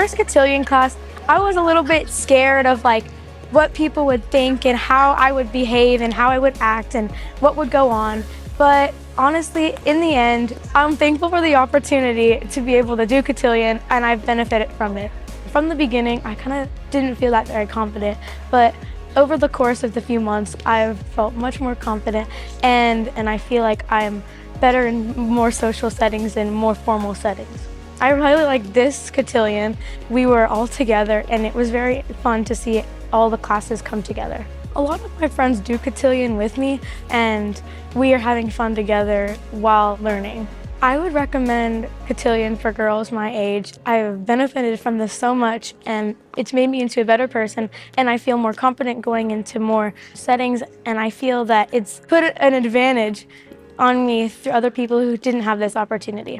first Cotillion class, I was a little bit scared of like what people would think and how I would behave and how I would act and what would go on. But honestly, in the end, I'm thankful for the opportunity to be able to do Cotillion, and I've benefited from it. From the beginning, I kind of didn't feel that very confident, but over the course of the few months, I've felt much more confident, and I feel like I'm better in more social settings and more formal settings. I really like this Cotillion. We were all together, and it was very fun to see all the classes come together. A lot of my friends do Cotillion with me, and we are having fun together while learning. I would recommend Cotillion for girls my age. I've benefited from this so much, and it's made me into a better person, and I feel more confident going into more settings, and I feel that it's put an advantage on me through other people who didn't have this opportunity.